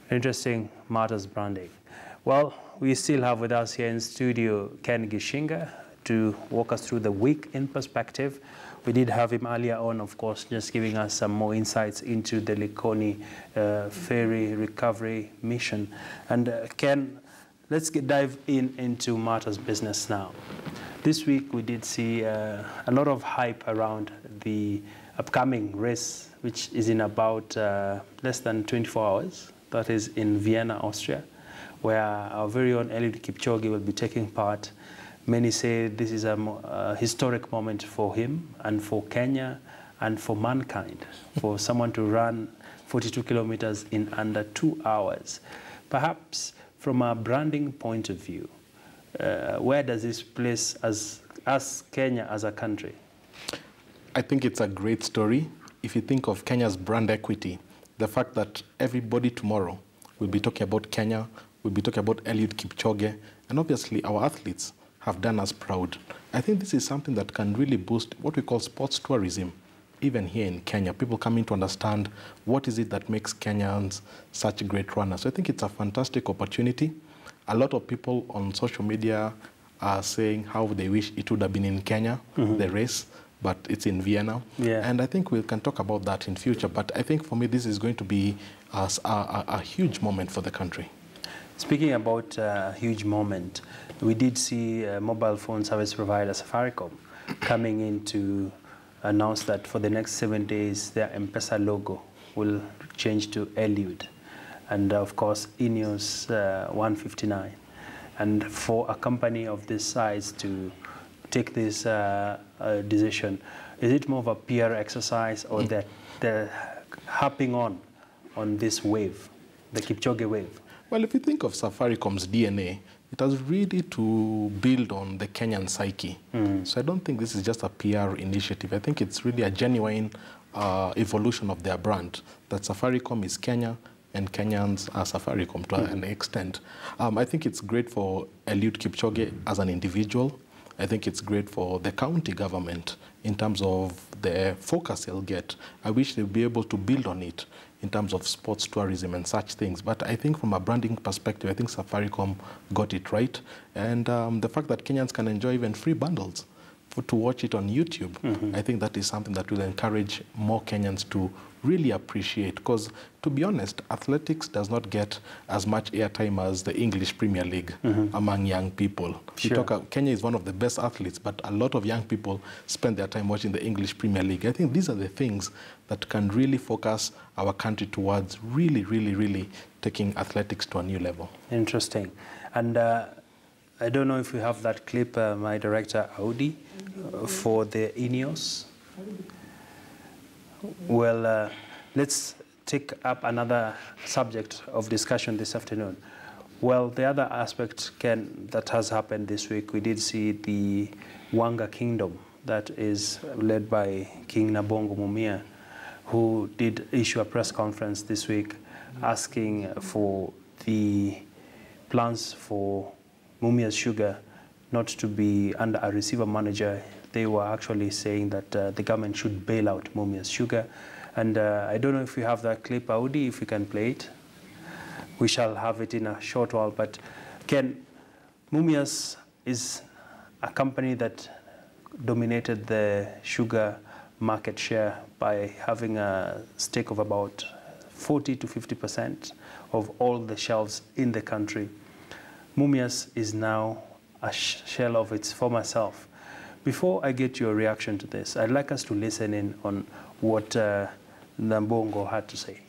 Interesting matters branding. Well, we still have with us here in studio Ken Gishinga to walk us through the week in perspective. We did have him earlier on, of course, just giving us some more insights into the Likoni ferry recovery mission. And Ken, let's dive into matters business now. This week we did see a lot of hype around the upcoming race, which is in about less than 24 hours. That is in Vienna, Austria, where our very own Eliud Kipchoge will be taking part. Many say this is a historic moment for him and for Kenya and for mankind, for someone to run 42 kilometers in under 2 hours. Perhaps from a branding point of view, where does this place as Kenya as a country? I think it's a great story. If you think of Kenya's brand equity, the fact that everybody tomorrow will be talking about Kenya, will be talking about Eliud Kipchoge, and obviously our athletes have done us proud. I think this is something that can really boost what we call sports tourism, even here in Kenya. People coming to understand what is it that makes Kenyans such great runners. So I think it's a fantastic opportunity. A lot of people on social media are saying how they wish it would have been in Kenya, the race, but it's in Vienna. Yeah. And I think we can talk about that in future. But I think for me, this is going to be a huge moment for the country. Speaking about a huge moment, we did see mobile phone service provider Safaricom coming in to announce that for the next 7 days, their M-Pesa logo will change to Eliud. And of course, Ineos 159. And for a company of this size to take this decision, is it more of a PR exercise, or that they're hopping on this wave, the Kipchoge wave? Well, if you think of Safaricom's DNA, it has really to build on the Kenyan psyche. So I don't think this is just a PR initiative. I think it's really a genuine evolution of their brand, that Safaricom is Kenya, and Kenyans are Safaricom to an extent. I think it's great for Eliud Kipchoge as an individual. I think it's great for the county government in terms of the focus they'll get. I wish they'd be able to build on it in terms of sports tourism and such things. But I think from a branding perspective, I think Safaricom got it right. And the fact that Kenyans can enjoy even free bundles to watch it on YouTube, I think that is something that will encourage more Kenyans to really appreciate. Because, to be honest, athletics does not get as much airtime as the English Premier League among young people. Sure. Kenya is one of the best athletes, but a lot of young people spend their time watching the English Premier League. I think these are the things that can really focus our country towards really taking athletics to a new level. Interesting. And I don't know if we have that clip, my director, Audi, for the Ineos. Well, let's take up another subject of discussion this afternoon. Well, the other aspect, Ken, that has happened this week, we did see the Wanga Kingdom that is led by King Nabongo Mumia, who did issue a press conference this week asking for the plans for Mumia's Sugar not to be under a receiver manager. They were actually saying that the government should bail out Mumia's Sugar. And I don't know if we have that clip, Audi, if we can play it. We shall have it in a short while. But Ken, Mumia's is a company that dominated the sugar market share by having a stake of about 40 to 50% of all the shelves in the country. Mumia's is now a shell of its former self. Before I get your reaction to this, I'd like us to listen in on what Nabongo had to say.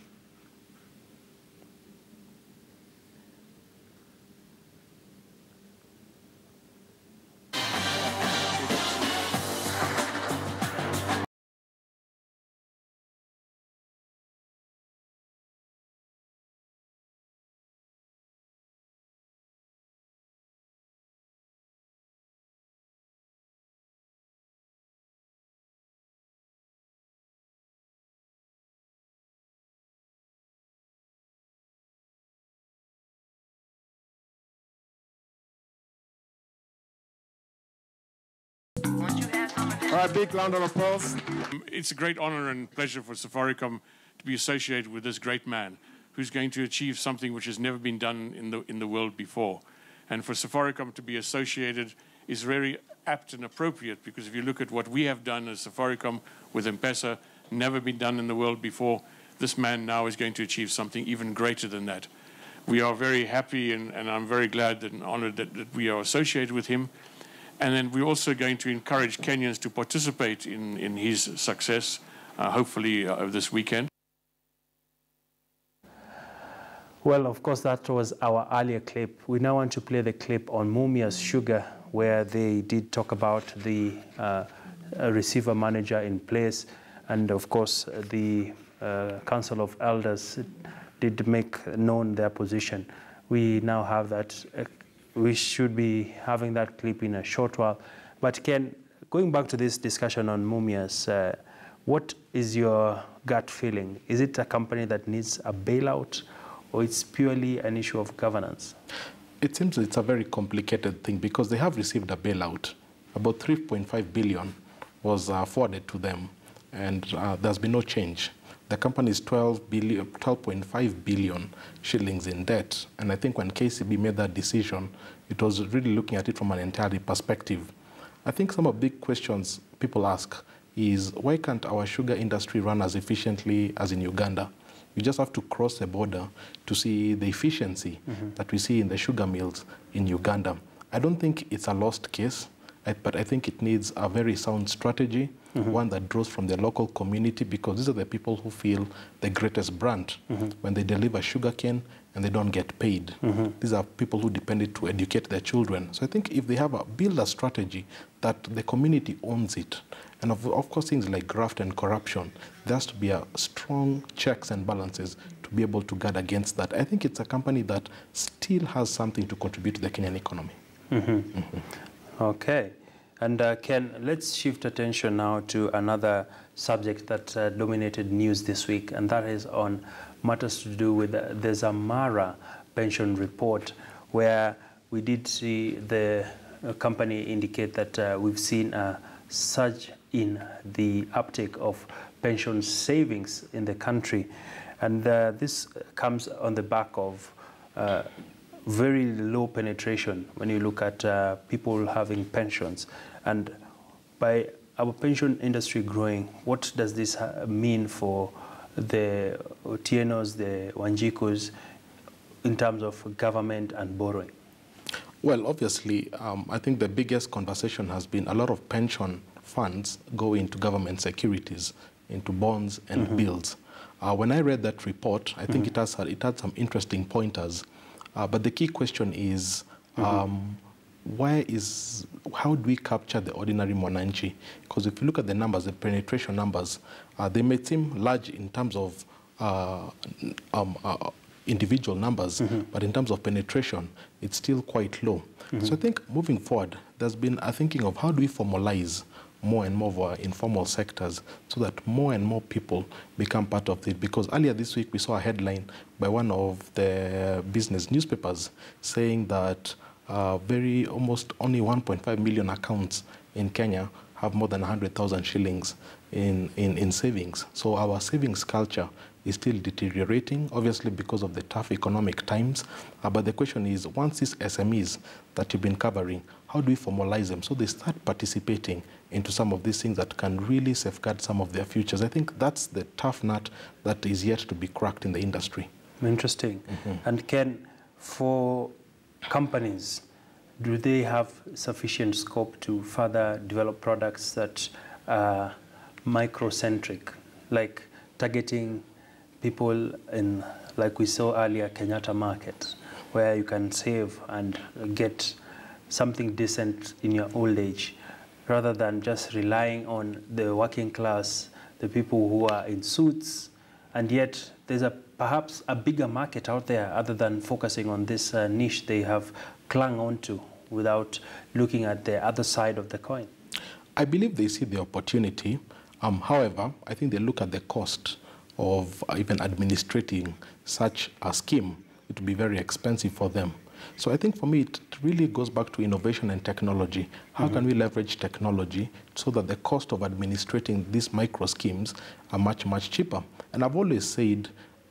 All right, big round of applause. It's a great honor and pleasure for Safaricom to be associated with this great man. who's going to achieve something which has never been done in the world before. And for Safaricom to be associated is very apt and appropriate, because if you look at what we have done as Safaricom with M-Pesa, never been done in the world before, this man now is going to achieve something even greater than that. We are very happy, and I'm very glad and honored that we are associated with him. And then we're also going to encourage Kenyans to participate in his success, hopefully this weekend. Well, of course, that was our earlier clip. We now want to play the clip on Mumias Sugar, where they did talk about the receiver manager in place. And of course, the Council of Elders did make known their position. We now have that. We should be having that clip in a short while. But Ken, going back to this discussion on Mumias, what is your gut feeling? Is it a company that needs a bailout, or it's purely an issue of governance? It seems it's a very complicated thing, because they have received a bailout. About 3.5 billion was forwarded to them, and there's been no change. The company is 12.5 billion shillings in debt, and I think when KCB made that decision, it was really looking at it from an entirely perspective. I think some of the big questions people ask is, why can't our sugar industry run as efficiently as in Uganda? You just have to cross the border to see the efficiency that we see in the sugar mills in Uganda. I don't think it's a lost case, but I think it needs a very sound strategy, one that draws from the local community, because these are the people who feel the greatest brunt when they deliver sugarcane and they don't get paid. These are people who depend to educate their children. So I think if they have build a strategy that the community owns it, and of course things like graft and corruption, there has to be a strong checks and balances to be able to guard against that. I think it's a company that still has something to contribute to the Kenyan economy. Okay. And Ken, let's shift attention now to another subject that dominated news this week, and that is on matters to do with the Zamara pension report, where we did see the company indicate that we've seen a surge in the uptake of pension savings in the country. And this comes on the back of very low penetration when you look at people having pensions. And by our pension industry growing, what does this mean for the Otieno's, the Wanjikus, in terms of government and borrowing? Well, obviously, I think the biggest conversation has been a lot of pension funds go into government securities, into bonds and bills. When I read that report, I think it had some interesting pointers. But the key question is, how do we capture the ordinary mwananchi? Because if you look at the numbers, the penetration numbers, they may seem large in terms of individual numbers, but in terms of penetration, it's still quite low. So I think moving forward, there's been a thinking of how do we formalize more and more of our informal sectors so that more and more people become part of it. Because earlier this week, we saw a headline by one of the business newspapers saying that almost only 1.5 million accounts in Kenya have more than 100,000 shillings in savings. So our savings culture is still deteriorating, obviously because of the tough economic times. But the question is, once these SMEs that you've been covering, how do we formalize them so they start participating into some of these things that can really safeguard some of their futures? I think that's the tough nut that is yet to be cracked in the industry. Interesting. And Ken, for companies, do they have sufficient scope to further develop products that are microcentric, like targeting people in, like we saw earlier, Kenyatta Market, where you can save and get something decent in your old age, rather than just relying on the working class, the people who are in suits, and yet there's perhaps a bigger market out there other than focusing on this niche they have clung onto without looking at the other side of the coin? I believe they see the opportunity. However, I think they look at the cost of even administrating such a scheme. It would be very expensive for them. So I think for me, it really goes back to innovation and technology. How can we leverage technology so that the cost of administrating these micro schemes are much, much cheaper? And I've always said,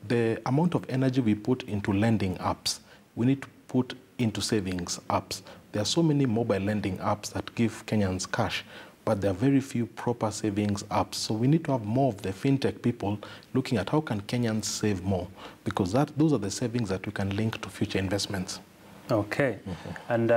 the amount of energy we put into lending apps, we need to put into savings apps. There are so many mobile lending apps that give Kenyans cash, but there are very few proper savings apps. So we need to have more of the fintech people looking at how can Kenyans save more, because those are the savings that we can link to future investments. Okay. And